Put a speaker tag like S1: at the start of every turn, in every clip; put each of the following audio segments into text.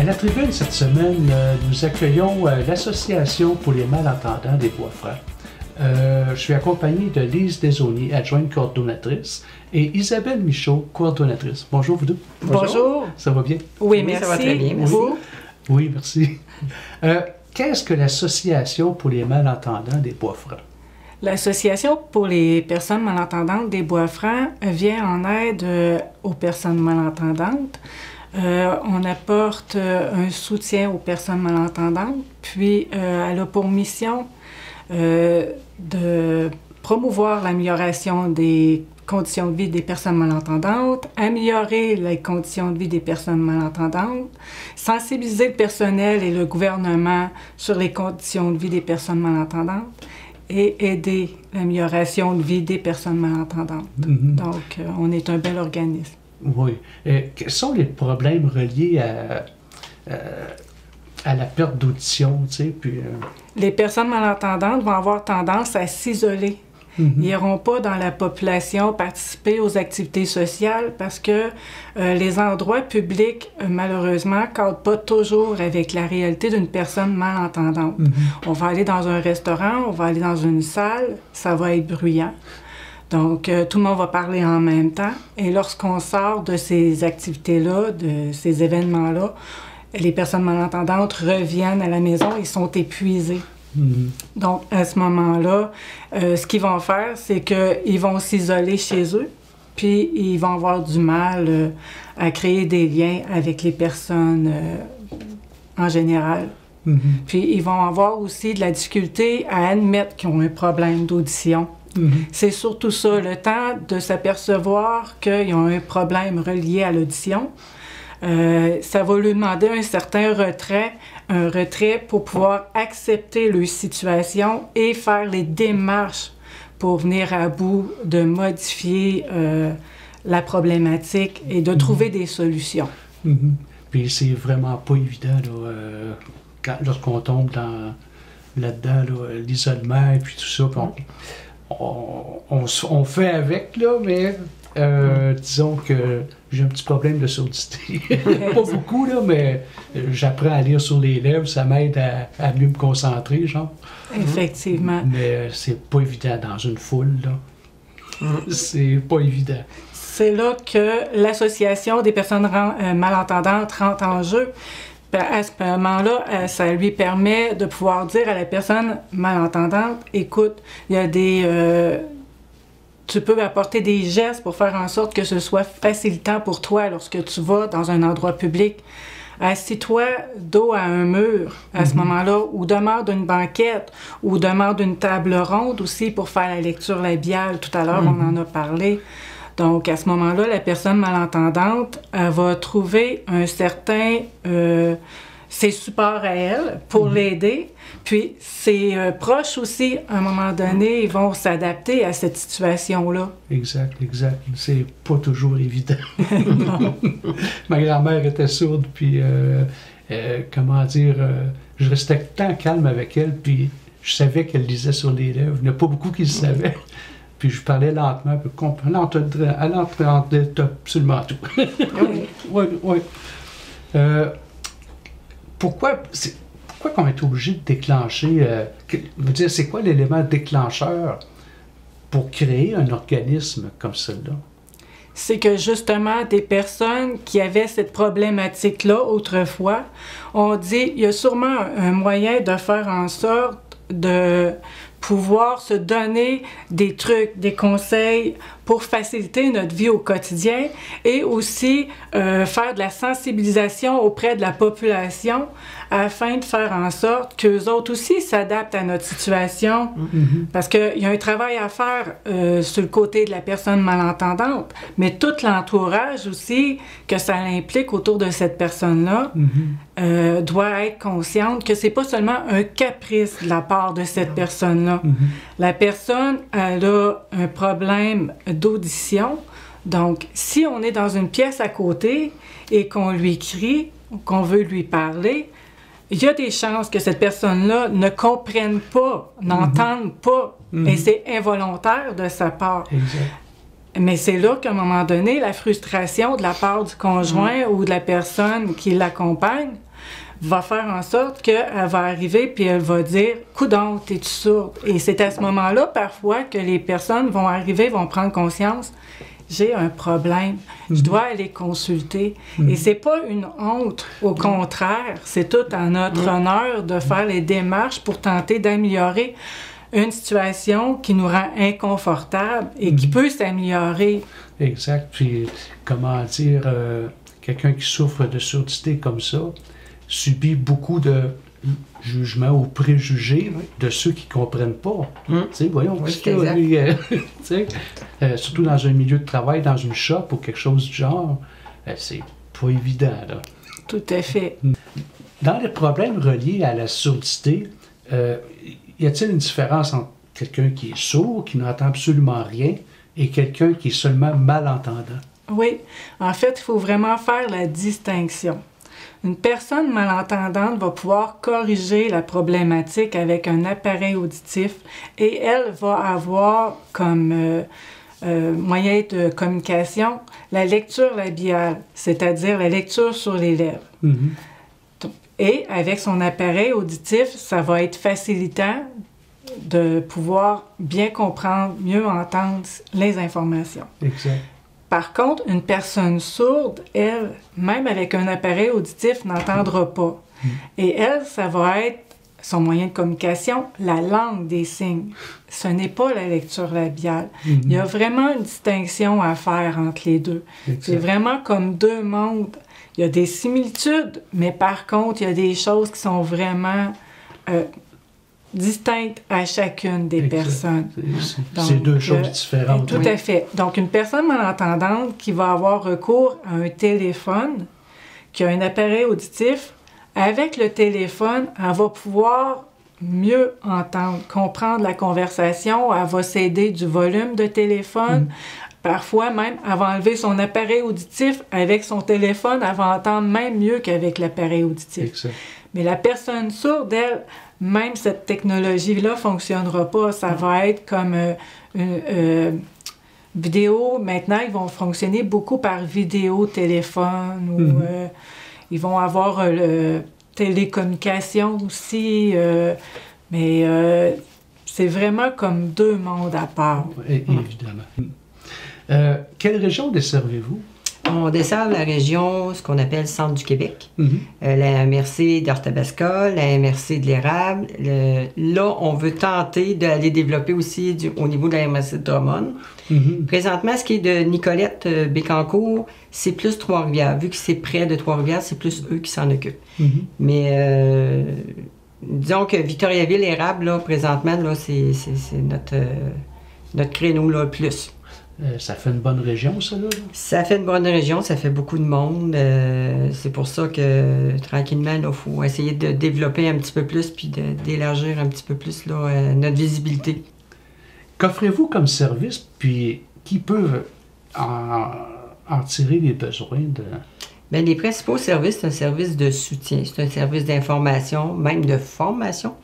S1: À la tribune cette semaine, nous accueillons l'Association pour les malentendants des Bois-Francs. Je suis accompagné de Lise Desaulniers, adjointe coordonnatrice, et Isabelle Michaud, coordonnatrice. Bonjour vous deux.
S2: Bonjour.
S1: Ça va bien?
S2: Oui, merci.
S3: Ça va très bien, merci.
S2: Vous?
S1: Oui, merci. Qu'est-ce que l'Association pour les malentendants des Bois-Francs?
S2: L'Association pour les personnes malentendantes des Bois-Francs vient en aide aux personnes malentendantes. On apporte un soutien aux personnes malentendantes, puis elle a pour mission de promouvoir l'amélioration des conditions de vie des personnes malentendantes, améliorer les conditions de vie des personnes malentendantes, sensibiliser le personnel et le gouvernement sur les conditions de vie des personnes malentendantes et aider l'amélioration de vie des personnes malentendantes. Donc, on est un bel organisme.
S1: Oui. Quels sont les problèmes reliés à la perte d'audition, tu sais, puis...
S2: Les personnes malentendantes vont avoir tendance à s'isoler. Ils n'iront pas dans la population participer aux activités sociales parce que les endroits publics, malheureusement, ne cadrent pas toujours avec la réalité d'une personne malentendante. On va aller dans un restaurant, on va aller dans une salle, ça va être bruyant. Donc, tout le monde va parler en même temps. Et lorsqu'on sort de ces activités-là, de ces événements-là, les personnes malentendantes reviennent à la maison, ils sont épuisés. Donc, à ce moment-là, ce qu'ils vont faire, c'est qu'ils vont s'isoler chez eux, puis ils vont avoir du mal à créer des liens avec les personnes en général. Puis, ils vont avoir aussi de la difficulté à admettre qu'ils ont un problème d'audition. C'est surtout ça, le temps de s'apercevoir qu'ils ont un problème relié à l'audition. Ça va lui demander un certain retrait pour pouvoir accepter leur situation et faire les démarches pour venir à bout de modifier la problématique et de trouver des solutions.
S1: Puis c'est vraiment pas évident là, lorsqu'on tombe là-dedans, l'isolement et puis tout ça. On fait avec, là, mais disons que j'ai un petit problème de surdité. Pas beaucoup, là, mais j'apprends à lire sur les lèvres, ça m'aide à mieux me concentrer, genre.
S2: Effectivement.
S1: Mais c'est pas évident dans une foule, là. C'est pas évident.
S2: C'est là que l'Association des personnes malentendantes rentre en jeu. À ce moment-là, ça lui permet de pouvoir dire à la personne malentendante, écoute, il y a des... tu peux apporter des gestes pour faire en sorte que ce soit facilitant pour toi lorsque tu vas dans un endroit public. Assis-toi dos à un mur à ce moment-là, ou demeure d'une banquette, ou demeure d'une table ronde aussi pour faire la lecture labiale. Tout à l'heure, on en a parlé. Donc, à ce moment-là, la personne malentendante, elle va trouver un certain... ses supports à elle pour l'aider. Puis, ses proches aussi, à un moment donné, ils vont s'adapter à cette situation-là.
S1: Exact. C'est pas toujours évident. Ma grand-mère était sourde, puis, comment dire, je restais tout le temps calme avec elle, puis je savais qu'elle lisait sur les lèvres. Il n'y en a pas beaucoup qui le savaient. Puis je parlais lentement, puis elle entendait absolument tout. Oui. Pourquoi qu'on est obligé de déclencher... c'est quoi l'élément déclencheur pour créer un organisme comme celui-là?
S2: C'est que justement, des personnes qui avaient cette problématique-là autrefois ont dit, il y a sûrement un moyen de faire en sorte de pouvoir se donner des trucs, des conseils pour faciliter notre vie au quotidien et aussi faire de la sensibilisation auprès de la population afin de faire en sorte qu'eux autres aussi s'adaptent à notre situation. Parce qu'il y a un travail à faire sur le côté de la personne malentendante, mais tout l'entourage aussi que ça implique autour de cette personne-là doit être consciente que c'est pas seulement un caprice de la part de cette personne-là. La personne, elle a un problème d'audition. Donc, si on est dans une pièce à côté et qu'on lui crie, qu'on veut lui parler, il y a des chances que cette personne-là ne comprenne pas, n'entende pas, et c'est involontaire de sa part. Mais c'est là qu'à un moment donné, la frustration de la part du conjoint ou de la personne qui l'accompagne va faire en sorte qu'elle va arriver puis elle va dire « Coudonc, t'es-tu sourde? » Et c'est à ce moment-là, parfois, que les personnes vont arriver, vont prendre conscience « J'ai un problème, je dois aller consulter. » Et c'est pas une honte, au contraire, c'est tout en notre honneur de faire les démarches pour tenter d'améliorer une situation qui nous rend inconfortable et qui peut s'améliorer.
S1: Exact. Puis, comment dire, quelqu'un qui souffre de surdité comme ça subit beaucoup de jugements ou préjugés de ceux qui ne comprennent pas. Tu sais, voyons, surtout dans un milieu de travail, dans une shop ou quelque chose du genre, c'est pas évident, là.
S2: Tout à fait.
S1: Dans les problèmes reliés à la surdité, y a-t-il une différence entre quelqu'un qui est sourd, qui n'entend absolument rien, et quelqu'un qui est seulement malentendant?
S2: Oui. En fait, il faut vraiment faire la distinction. Une personne malentendante va pouvoir corriger la problématique avec un appareil auditif et elle va avoir comme moyen de communication la lecture labiale, c'est-à-dire la lecture sur les lèvres. Et avec son appareil auditif, ça va être facilitant de pouvoir bien comprendre, mieux entendre les informations.
S1: Exact.
S2: Par contre, une personne sourde, elle, même avec un appareil auditif, n'entendra pas. Et elle, ça va être son moyen de communication, la langue des signes. Ce n'est pas la lecture labiale. Il y a vraiment une distinction à faire entre les deux. C'est vraiment comme deux mondes. Il y a des similitudes, mais par contre, il y a des choses qui sont vraiment distinctes à chacune des personnes.
S1: C'est deux choses différentes.
S2: Tout à fait. Donc, une personne malentendante qui va avoir recours à un téléphone, qui a un appareil auditif, avec le téléphone, elle va pouvoir mieux entendre, comprendre la conversation, elle va s'aider du volume de téléphone. Parfois même, elle va enlever son appareil auditif, avec son téléphone, elle va entendre même mieux qu'avec l'appareil auditif.
S1: Exact.
S2: Mais la personne sourde, elle, même cette technologie-là ne fonctionnera pas. Ça va être comme une vidéo. Maintenant, ils vont fonctionner beaucoup par vidéo, téléphone, ou ils vont avoir télécommunication aussi. Mais c'est vraiment comme deux mondes à part.
S1: Évidemment. Quelle région desservez-vous?
S3: On dessert la région, ce qu'on appelle Centre du Québec, la MRC d'Arthabasca, la MRC de l'Érable. Là, on veut tenter d'aller développer aussi au niveau de la MRC de Drummond. Présentement, ce qui est de Nicolette Bécancour, c'est plus Trois-Rivières. Vu que c'est près de Trois-Rivières, c'est plus eux qui s'en occupent. Mais disons que Victoriaville, Érable, là, présentement, là, c'est notre créneau là, plus.
S1: Ça fait une bonne région, ça, là?
S3: Ça fait une bonne région, ça fait beaucoup de monde. C'est pour ça que, tranquillement, il faut essayer de développer un petit peu plus puis d'élargir un petit peu plus là, notre visibilité.
S1: Qu'offrez-vous comme service, puis qui peut en tirer les besoins de...
S3: Bien, les principaux services, c'est un service de soutien, c'est un service d'information, même de formation,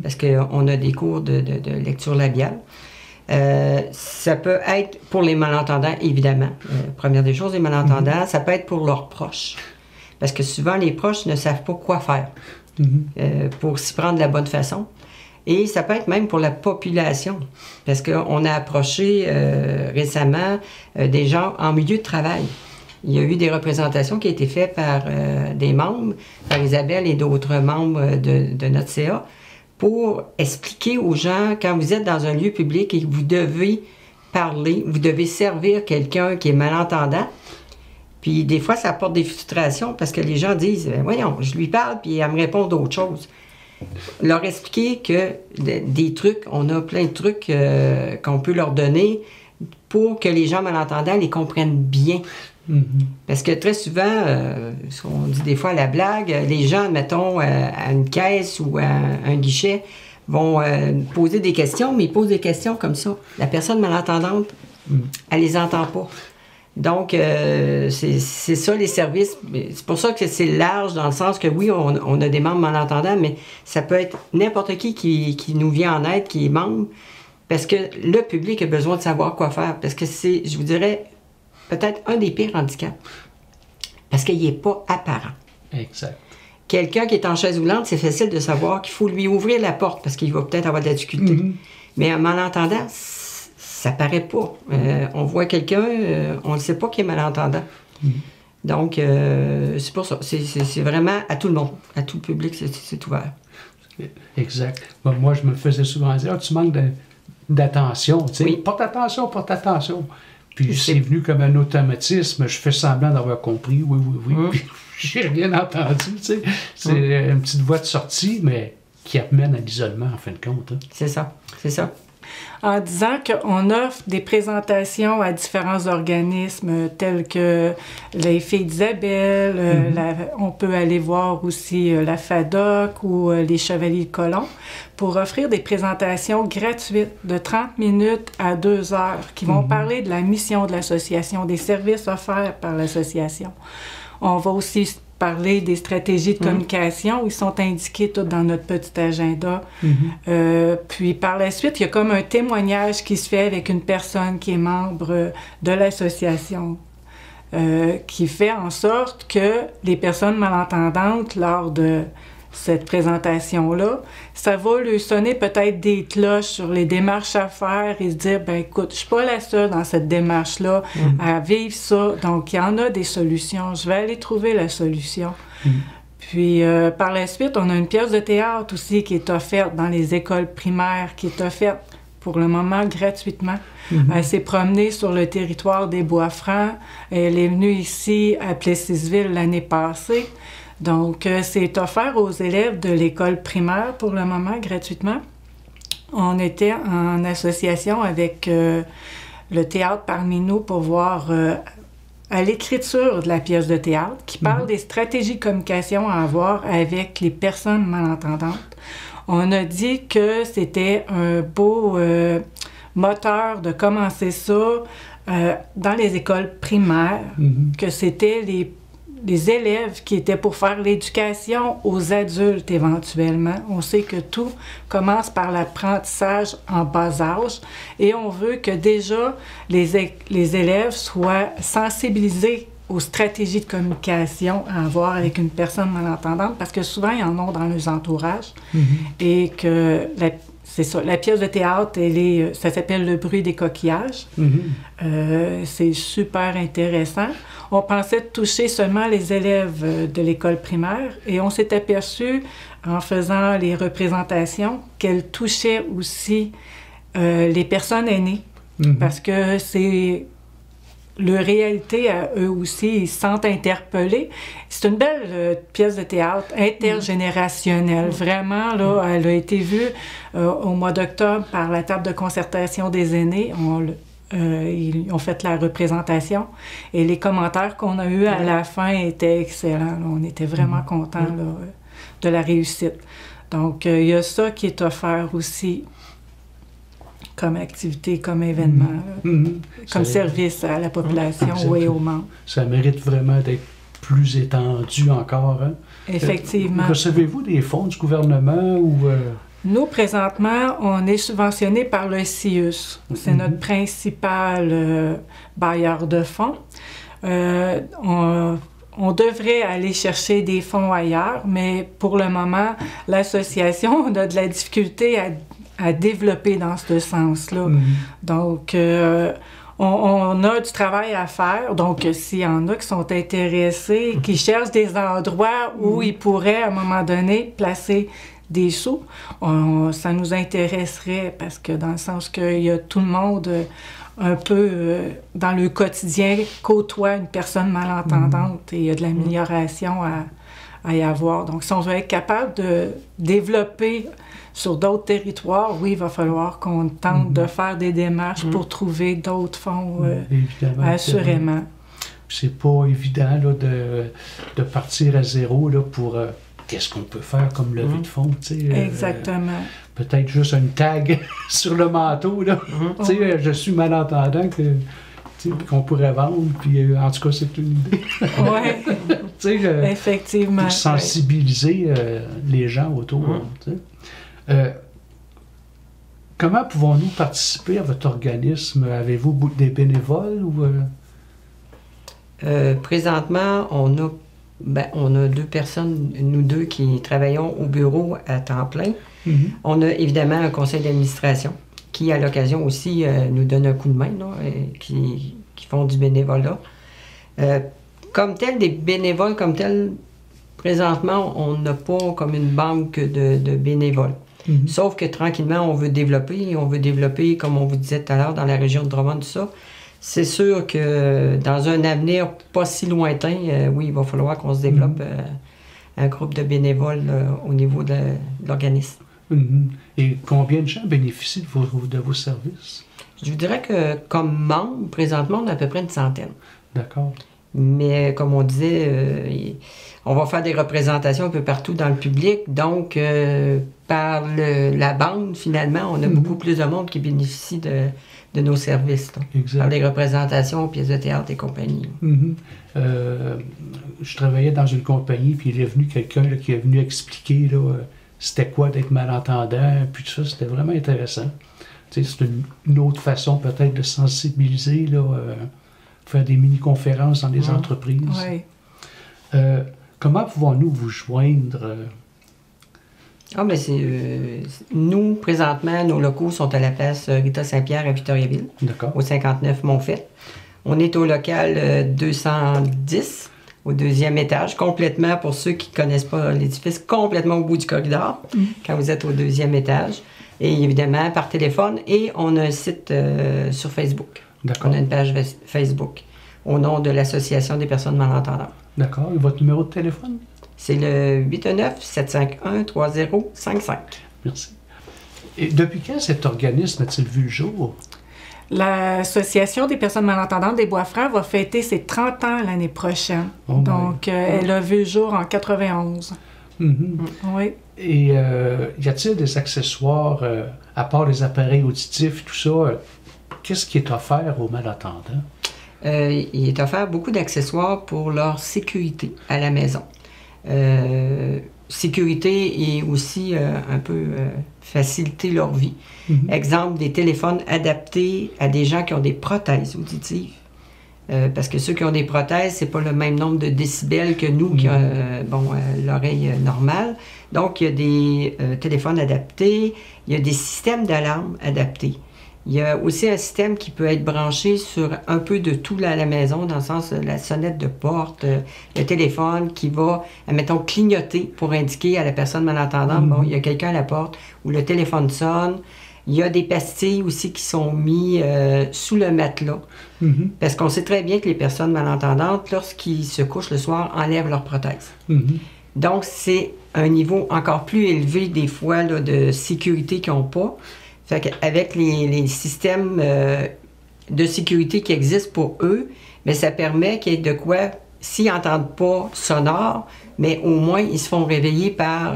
S3: parce qu'on a des cours de lecture labiale. Ça peut être pour les malentendants, évidemment. Première des choses, les malentendants, ça peut être pour leurs proches. Parce que souvent, les proches ne savent pas quoi faire pour s'y prendre de la bonne façon. Et ça peut être même pour la population. Parce qu'on a approché récemment des gens en milieu de travail. Il y a eu des représentations qui ont été faites par des membres, par Isabelle et d'autres membres de notre CA, pour expliquer aux gens, quand vous êtes dans un lieu public et que vous devez parler, vous devez servir quelqu'un qui est malentendant. Puis des fois, ça apporte des frustrations parce que les gens disent « Voyons, je lui parle, puis elle me répond d'autres choses. » Leur expliquer que des trucs, on a plein de trucs qu'on peut leur donner pour que les gens malentendants les comprennent bien. Parce que très souvent, ce qu'on dit des fois à la blague, les gens, mettons, à une caisse ou à un guichet, vont poser des questions, mais ils posent des questions comme ça. La personne malentendante, elle les entend pas. Donc, c'est ça les services. C'est pour ça que c'est large, dans le sens que oui, on a des membres malentendants, mais ça peut être n'importe qui nous vient en aide, qui est membre, parce que le public a besoin de savoir quoi faire. Parce que c'est, je vous dirais, peut-être un des pires handicaps. Parce qu'il n'est pas apparent.
S1: Exact.
S3: quelqu'un qui est en chaise roulante, c'est facile de savoir qu'il faut lui ouvrir la porte parce qu'il va peut-être avoir de la difficulté. Mais en malentendant, ça paraît pas. On voit quelqu'un, on ne sait pas qu'il est malentendant. Donc, c'est pour ça. C'est vraiment à tout le monde, à tout le public, c'est ouvert.
S1: Exact. Bon, moi, je me faisais souvent dire, tu manques d'attention. Tu sais.
S3: Oui.
S1: Porte attention, porte attention. Puis c'est venu comme un automatisme. Je fais semblant d'avoir compris. Oui, oui, oui. Puis j'ai rien entendu. Tu sais. C'est une petite voie de sortie, mais qui amène à l'isolement, en fin de compte. Hein.
S3: C'est ça. C'est ça.
S2: En disant qu'on offre des présentations à différents organismes tels que les Filles d'Isabelle, on peut aller voir aussi la FADOC ou les Chevaliers de Colomb pour offrir des présentations gratuites de 30 minutes à 2 heures qui vont parler de la mission de l'association, des services offerts par l'association. On va aussi parler des stratégies de communication. Ils sont indiqués toutes dans notre petit agenda. Puis par la suite, il y a comme un témoignage qui se fait avec une personne qui est membre de l'association, qui fait en sorte que les personnes malentendantes, lors de cette présentation-là, ça va lui sonner peut-être des cloches sur les démarches à faire et se dire, ben écoute, je suis pas la seule dans cette démarche-là à vivre ça, donc il y en a des solutions, je vais aller trouver la solution. Puis par la suite, on a une pièce de théâtre aussi qui est offerte dans les écoles primaires, qui est offerte pour le moment gratuitement. Elle s'est promenée sur le territoire des Bois-Francs, elle est venue ici à Plessisville l'année passée. Donc, c'est offert aux élèves de l'école primaire pour le moment, gratuitement. On était en association avec le théâtre parmi nous pour voir à l'écriture de la pièce de théâtre qui parle des stratégies de communication à avoir avec les personnes malentendantes. On a dit que c'était un beau moteur de commencer ça dans les écoles primaires, que c'était les élèves qui étaient pour faire l'éducation aux adultes éventuellement. On sait que tout commence par l'apprentissage en bas âge et on veut que déjà les élèves soient sensibilisés aux stratégies de communication à avoir avec une personne malentendante parce que souvent ils en ont dans leurs entourages et que c'est ça, la pièce de théâtre, ça s'appelle Le bruit des coquillages. C'est super intéressant. On pensait toucher seulement les élèves de l'école primaire et on s'est aperçu, en faisant les représentations, qu'elle touchait aussi les personnes aînées. Parce que c'est leur réalité à eux aussi, ils se sentent interpellés. C'est une belle pièce de théâtre intergénérationnelle. Vraiment, là, elle a été vue au mois d'octobre par la table de concertation des aînés. Ils ont fait la représentation et les commentaires qu'on a eus à la fin étaient excellents. Là. On était vraiment contents de la réussite. Donc, il y a ça qui est offert aussi comme activité, comme événement, comme service à la population et aux membres.
S1: Ça mérite vraiment d'être plus étendu encore. Hein?
S2: Effectivement.
S1: Recevez-vous des fonds du gouvernement ou...
S2: Nous, présentement, on est subventionné par le CIUS. C'est notre principal bailleur de fonds. On devrait aller chercher des fonds ailleurs, mais pour le moment, l'association, on a de la difficulté à développer dans ce sens-là. Donc, on a du travail à faire. Donc, s'il y en a qui sont intéressés, qui cherchent des endroits où ils pourraient, à un moment donné, placer des sous, ça nous intéresserait parce que dans le sens qu'il y a tout le monde un peu dans le quotidien côtoie une personne malentendante et il y a de l'amélioration à y avoir. Donc, si on veut être capable de développer sur d'autres territoires, oui, il va falloir qu'on tente de faire des démarches pour trouver d'autres fonds, assurément.
S1: C'est pas évident là, de partir à zéro là, pour... qu'est-ce qu'on peut faire comme levée de fonds, tu sais.
S2: Exactement.
S1: Peut-être juste une tag sur le manteau, là. Tu sais, je suis malentendant qu'on pourrait vendre, puis en tout cas, c'est une idée.
S2: Oui, effectivement.
S1: Pour sensibiliser les gens autour, tu sais. Comment pouvons-nous participer à votre organisme? Avez-vous des bénévoles ou...
S3: Présentement, on a Ben, on a 2 personnes, nous 2, qui travaillons au bureau à temps plein. On a évidemment un conseil d'administration qui, à l'occasion aussi, nous donne un coup de main, là, qui font du bénévolat. Comme tel, des bénévoles comme tel, présentement, on n'a pas comme une banque de bénévoles. Sauf que tranquillement, on veut développer, comme on vous disait tout à l'heure, dans la région de Drummond, tout ça. C'est sûr que dans un avenir pas si lointain, oui, il va falloir qu'on se développe un groupe de bénévoles au niveau de l'organisme.
S1: Et combien de gens bénéficient de vos services?
S3: Je vous dirais que comme membre, présentement, on a à peu près une centaine.
S1: D'accord.
S3: Mais comme on disait, on va faire des représentations un peu partout dans le public. Donc, par la bande, finalement, on a beaucoup plus de monde qui bénéficie de nos services. Par les représentations, pièces de théâtre et compagnie.
S1: Je travaillais dans une compagnie, puis il est venu quelqu'un qui est venu expliquer c'était quoi d'être malentendant, puis tout ça, c'était vraiment intéressant. C'est une autre façon peut-être de sensibiliser, faire des mini-conférences dans les entreprises.
S2: Oui.
S1: Comment pouvons-nous vous joindre?
S3: Mais nous, présentement, nos locaux sont à la place Rita Saint-Pierre à Victoriaville, au 59 Montfait. On est au local 210, au 2e étage, complètement, pour ceux qui ne connaissent pas l'édifice, complètement au bout du corridor, quand vous êtes au 2e étage. Et évidemment, par téléphone, et on a un site sur Facebook. On a une page Facebook au nom de l'Association des personnes malentendantes.
S1: D'accord. Et votre numéro de téléphone?
S3: C'est le 819-751-3055.
S1: Merci. Et depuis quand cet organisme a-t-il vu le jour?
S2: L'Association des personnes malentendantes des Bois-Francs va fêter ses 30 ans l'année prochaine. Donc, elle a vu le jour en 91. Oui.
S1: Et y a-t-il des accessoires, à part les appareils auditifs, tout ça, qu'est-ce qui est offert aux malentendants?
S3: Il est offert beaucoup d'accessoires pour leur sécurité à la maison. Sécurité et aussi un peu faciliter leur vie. Exemple, des téléphones adaptés à des gens qui ont des prothèses auditives. Parce que ceux qui ont des prothèses, c'est pas le même nombre de décibels que nous qui avons l'oreille normale. Donc, il y a des téléphones adaptés, il y a des systèmes d'alarme adaptés. Il y a aussi un système qui peut être branché sur un peu de tout à la maison, dans le sens de la sonnette de porte, le téléphone qui va, admettons, clignoter pour indiquer à la personne malentendante, bon, il y a quelqu'un à la porte, ou le téléphone sonne. Il y a des pastilles aussi qui sont mises sous le matelas. Parce qu'on sait très bien que les personnes malentendantes, lorsqu'ils se couchent le soir, enlèvent leur prothèse. Donc, c'est un niveau encore plus élevé, des fois, là, de sécurité qu'ils n'ont pas. Fait qu'avec les systèmes de sécurité qui existent pour eux, mais ça permet qu'il y ait de quoi, s'ils n'entendent pas sonore, mais au moins ils se font réveiller par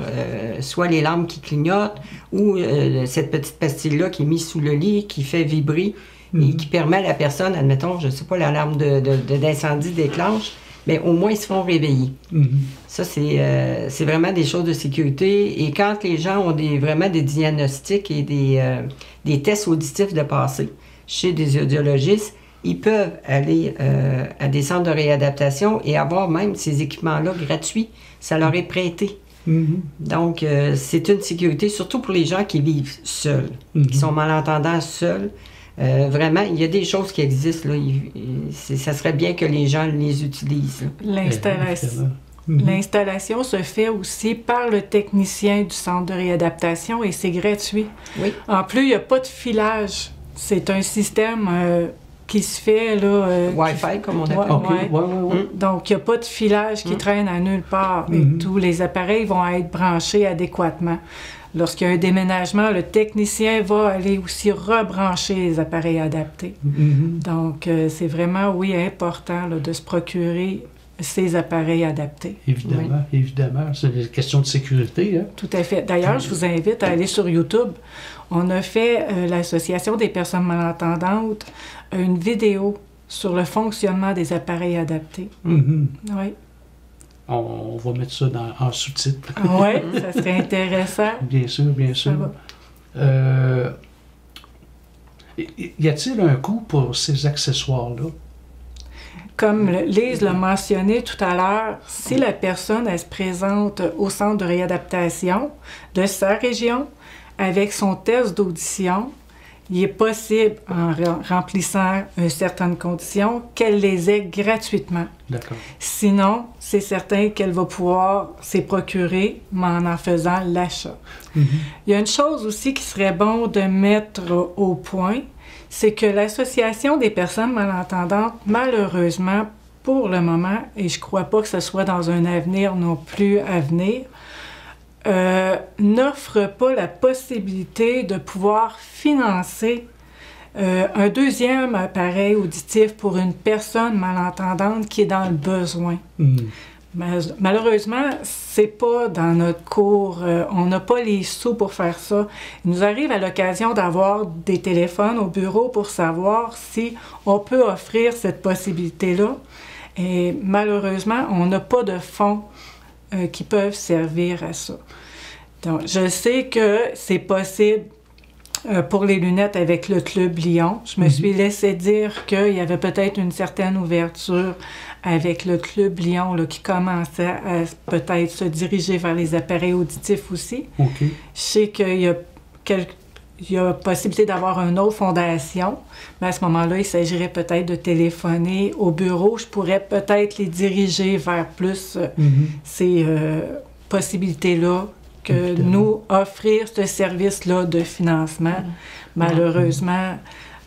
S3: soit les lampes qui clignotent ou cette petite pastille-là qui est mise sous le lit, qui fait vibrer et qui permet à la personne, admettons, je ne sais pas, l'alarme d'incendie déclenche, mais au moins ils se font réveiller. Ça, c'est vraiment des choses de sécurité. Et quand les gens ont vraiment des diagnostics et des tests auditifs de passé chez des audiologistes, ils peuvent aller à des centres de réadaptation et avoir même ces équipements-là gratuits. Ça leur est prêté. Donc, c'est une sécurité, surtout pour les gens qui vivent seuls, qui sont malentendants seuls. Vraiment, il y a des choses qui existent. Là. Ça serait bien que les gens les utilisent.
S2: L'installation se fait aussi par le technicien du centre de réadaptation et c'est gratuit.
S3: Oui.
S2: En plus, il n'y a pas de filage. C'est un système qui se fait là.
S3: Wi-Fi, comme on appelle.
S2: Donc, il n'y a pas de filage qui traîne à nulle part. Et tous les appareils vont être branchés adéquatement. Lorsqu'il y a un déménagement, le technicien va aller aussi rebrancher les appareils adaptés. Donc, c'est vraiment, important là, de se procurer ces appareils adaptés.
S1: Évidemment. C'est une question de sécurité. Hein?
S2: Tout à fait. D'ailleurs, je vous invite à aller sur YouTube. On a fait, l'Association des personnes malentendantes, une vidéo sur le fonctionnement des appareils adaptés. Oui.
S1: On va mettre ça en sous-titre.
S2: Oui, ça serait intéressant.
S1: Bien sûr, bien sûr. Y a-t-il un coût pour ces accessoires-là?
S2: Comme Lise l'a mentionné tout à l'heure, si la personne elle se présente au centre de réadaptation de sa région avec son test d'audition, il est possible, en remplissant certaines conditions, qu'elle les ait gratuitement.
S1: D'accord.
S2: Sinon, c'est certain qu'elle va pouvoir s'y procurer, mais en faisant l'achat. Il y a une chose aussi qui serait bon de mettre au point, c'est que l'Association des personnes malentendantes, malheureusement, pour le moment, et je ne crois pas que ce soit dans un avenir non plus à venir, n'offre pas la possibilité de pouvoir financer un deuxième appareil auditif pour une personne malentendante qui est dans le besoin. Malheureusement, c'est pas dans notre cours. On n'a pas les sous pour faire ça. Il nous arrive à l'occasion d'avoir des téléphones au bureau pour savoir si on peut offrir cette possibilité-là. Et malheureusement, on n'a pas de fonds qui peuvent servir à ça. Donc, je sais que c'est possible pour les lunettes avec le Club Lyon. Je me suis laissé dire qu'il y avait peut-être une certaine ouverture avec le Club Lyon là, qui commençait à peut-être se diriger vers les appareils auditifs aussi. Je sais qu'il y a possibilité d'avoir une autre fondation, mais à ce moment-là, il s'agirait peut-être de téléphoner au bureau. Je pourrais peut-être les diriger vers plus ces possibilités-là que nous offrir ce service-là de financement. Malheureusement,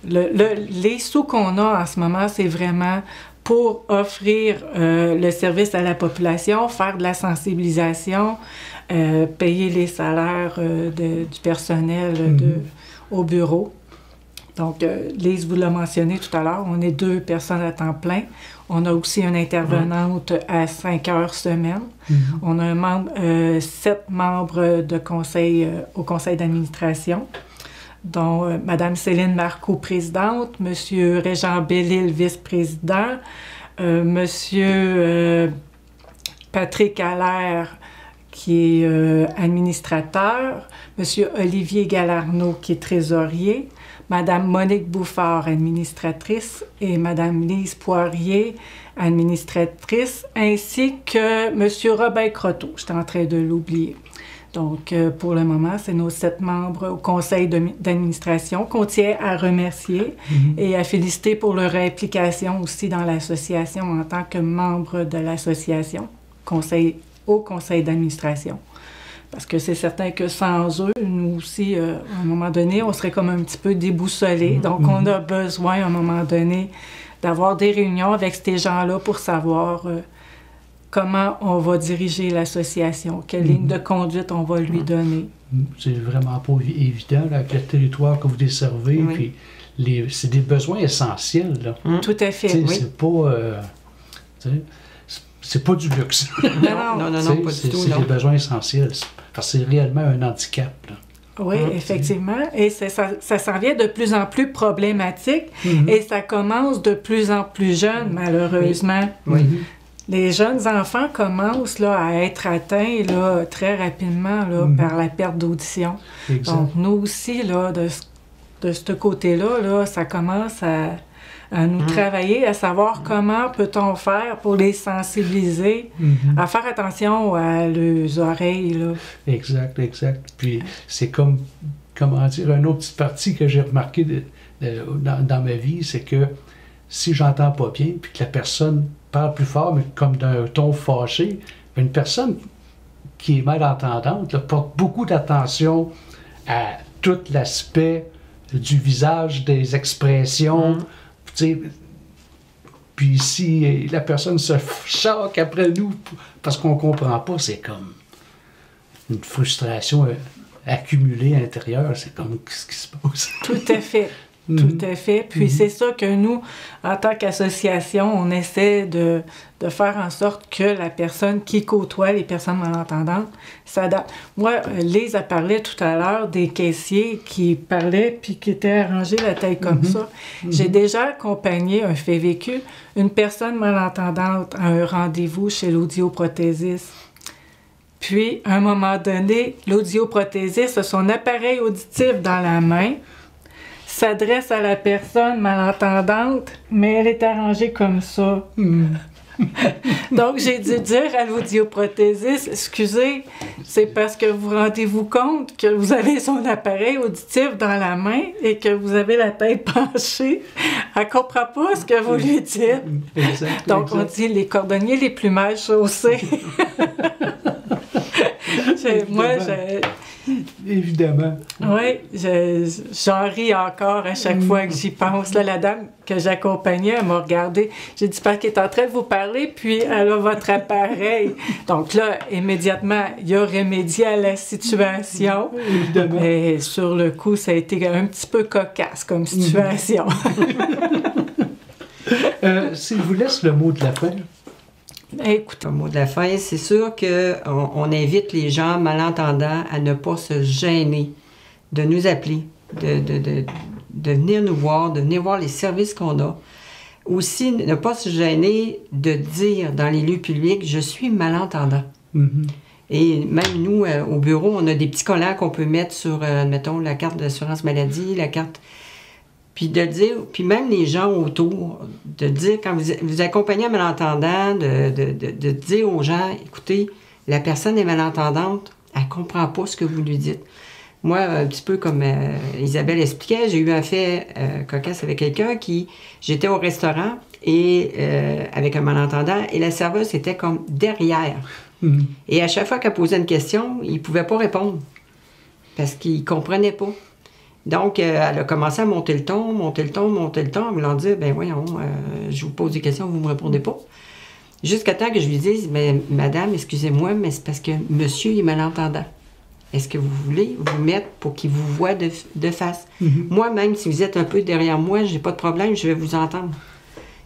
S2: les sous qu'on a en ce moment, c'est vraiment pour offrir le service à la population, faire de la sensibilisation, payer les salaires du personnel au bureau. Donc, Lise vous l'a mentionné tout à l'heure, on est 2 personnes à temps plein. On a aussi une intervenante à 5 heures semaine. On a 7 membres de conseil, au conseil d'administration, dont Mme Céline Marcoux, présidente, M. Régent Bellil, vice-président, M. Patrick Allaire, qui est administrateur, M. Olivier Galarneau, qui est trésorier, Mme Monique Bouffard, administratrice, et Mme Lise Poirier, administratrice, ainsi que M. Robert Croteau. J'étais en train de l'oublier. Donc, pour le moment, c'est nos 7 membres au conseil d'administration qu'on tient à remercier et à féliciter pour leur implication aussi dans l'association en tant que membre de l'association, au conseil d'administration. Parce que c'est certain que sans eux, nous aussi, à un moment donné, on serait comme un petit peu déboussolés. Donc, on a besoin, à un moment donné, d'avoir des réunions avec ces gens-là pour savoir comment on va diriger l'association, quelle ligne de conduite on va lui donner.
S1: C'est vraiment pas évident, là, avec le territoire que vous desservez, puis c'est des besoins essentiels, là.
S2: Tout à fait,
S1: c'est pas... c'est pas du luxe.
S3: Non, pas du tout.
S1: C'est des besoins essentiels. Parce que c'est réellement un handicap, là.
S2: Oui, effectivement. Et ça s'en vient de plus en plus problématique et ça commence de plus en plus jeune, malheureusement. Les jeunes enfants commencent là, à être atteints là, très rapidement là, par la perte d'audition. Donc, nous aussi, là, de ce côté-là, là, ça commence à nous travailler, à savoir comment peut-on faire pour les sensibiliser, à faire attention à leurs oreilles. Là.
S1: Exact. Puis c'est comme, comment dire, une autre petite partie que j'ai remarqué dans ma vie, c'est que si j'entends pas bien, puis que la personne parle plus fort, mais comme d'un ton fâché, une personne qui est malentendante là, porte beaucoup d'attention à tout l'aspect du visage, des expressions. Puis si la personne se choque après nous parce qu'on comprend pas, c'est comme une frustration accumulée à l'intérieur. C'est comme qu'est-ce qui se passe?
S2: Tout à fait. Tout à fait. Puis c'est ça que nous, en tant qu'association, on essaie de faire en sorte que la personne qui côtoie les personnes malentendantes s'adapte. Moi, Lise a parlé tout à l'heure des caissiers qui parlaient puis qui étaient arrangés la tête comme ça. J'ai déjà accompagné un fait vécu, une personne malentendante à un rendez-vous chez l'audioprothésiste. Puis, à un moment donné, l'audioprothésiste a son appareil auditif dans la main, s'adresse à la personne malentendante, mais elle est arrangée comme ça. Donc, j'ai dû dire à l'audioprothésiste, excusez, c'est parce que vous rendez-vous compte que vous avez son appareil auditif dans la main et que vous avez la tête penchée. Elle ne comprend pas ce que vous lui dites.
S1: Exact,
S2: donc, on dit les cordonniers les plus mal chaussés.
S1: Évidemment.
S2: Oui, j'en ris encore à chaque fois que j'y pense. Là, la dame que j'accompagnais, elle m'a regardée. J'ai dit, parce qu'elle est en train de vous parler, puis elle a votre appareil. Donc là, immédiatement, il a remédié à la situation.
S1: Évidemment.
S2: Et sur le coup, ça a été un petit peu cocasse comme situation.
S1: S'il vous laisse le mot de la fin.
S2: Écoutez.
S3: Au mot de la fin, c'est sûr qu'on invite les gens malentendants à ne pas se gêner de nous appeler, de venir nous voir, de venir voir les services qu'on a. Aussi, ne pas se gêner de dire dans les lieux publics « je suis malentendant ». Et même nous, au bureau, on a des petits collants qu'on peut mettre sur, mettons, la carte d'assurance maladie, la carte... Puis de dire, puis même les gens autour, de dire, quand vous accompagnez un malentendant, de dire aux gens, écoutez, la personne est malentendante, elle ne comprend pas ce que vous lui dites. Moi, un petit peu comme Isabelle expliquait, j'ai eu un fait cocasse avec quelqu'un j'étais au restaurant et avec un malentendant et la serveuse était comme derrière. Et à chaque fois qu'elle posait une question, il ne pouvait pas répondre parce qu'il ne comprenait pas. Donc, elle a commencé à monter le ton, en voulant dire, ben voyons, je vous pose des questions, vous ne me répondez pas. Jusqu'à temps que je lui dise, mais madame, excusez-moi, mais c'est parce que monsieur est malentendant. Est-ce que vous voulez vous mettre pour qu'il vous voie de face? Moi, même si vous êtes un peu derrière moi, j'ai pas de problème, je vais vous entendre.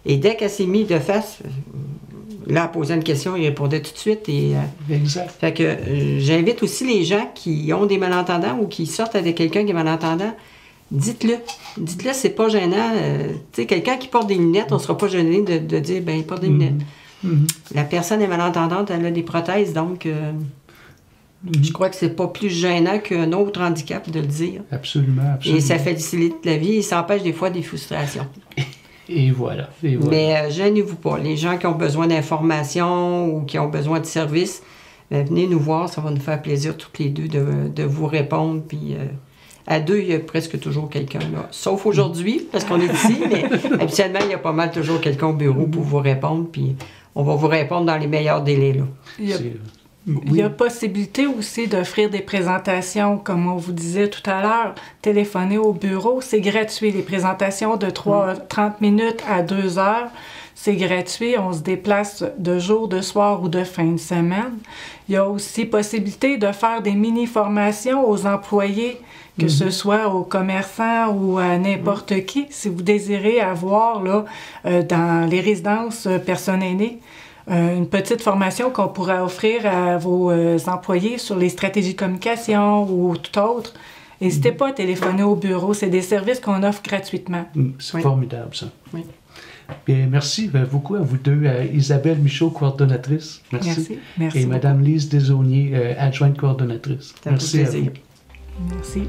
S3: Et dès qu'elle s'est mise de face, là, elle posait une question, il répondait tout de suite.
S1: Exact.
S3: Fait que j'invite aussi les gens qui ont des malentendants ou qui sortent avec quelqu'un qui est malentendant, dites-le. Dites-le, c'est pas gênant. Tu sais, quelqu'un qui porte des lunettes, on sera pas gêné de dire, ben il porte des lunettes. La personne est malentendante, elle a des prothèses, donc je crois que c'est pas plus gênant qu'un autre handicap de le dire.
S1: Absolument.
S3: Et ça facilite la vie et ça empêche des fois des frustrations.
S1: Et voilà.
S3: Mais gênez-vous pas. Les gens qui ont besoin d'informations ou qui ont besoin de services, venez nous voir. Ça va nous faire plaisir toutes les deux de vous répondre. Puis à deux, il y a presque toujours quelqu'un là. Sauf aujourd'hui, parce qu'on est ici, mais habituellement, il y a pas mal toujours quelqu'un au bureau pour vous répondre. Puis on va vous répondre dans les meilleurs délais. Là.
S2: Il y a possibilité aussi d'offrir des présentations, comme on vous disait tout à l'heure. Téléphoner au bureau, c'est gratuit. Les présentations de 30 minutes à 2 heures, c'est gratuit. On se déplace de jour, de soir ou de fin de semaine. Il y a aussi possibilité de faire des mini-formations aux employés, que ce soit aux commerçants ou à n'importe qui, si vous désirez avoir là, dans les résidences personnes aînées. Une petite formation qu'on pourrait offrir à vos employés sur les stratégies de communication ou tout autre. N'hésitez pas à téléphoner au bureau. C'est des services qu'on offre gratuitement.
S1: C'est formidable, ça.
S3: Oui.
S1: Bien, merci beaucoup à vous deux, à Isabelle Michaud, coordonnatrice. Merci.
S2: Merci
S1: et
S2: beaucoup.
S1: Mme Lise Desaulniers, adjointe coordonnatrice.
S3: Merci à vous.
S2: Merci.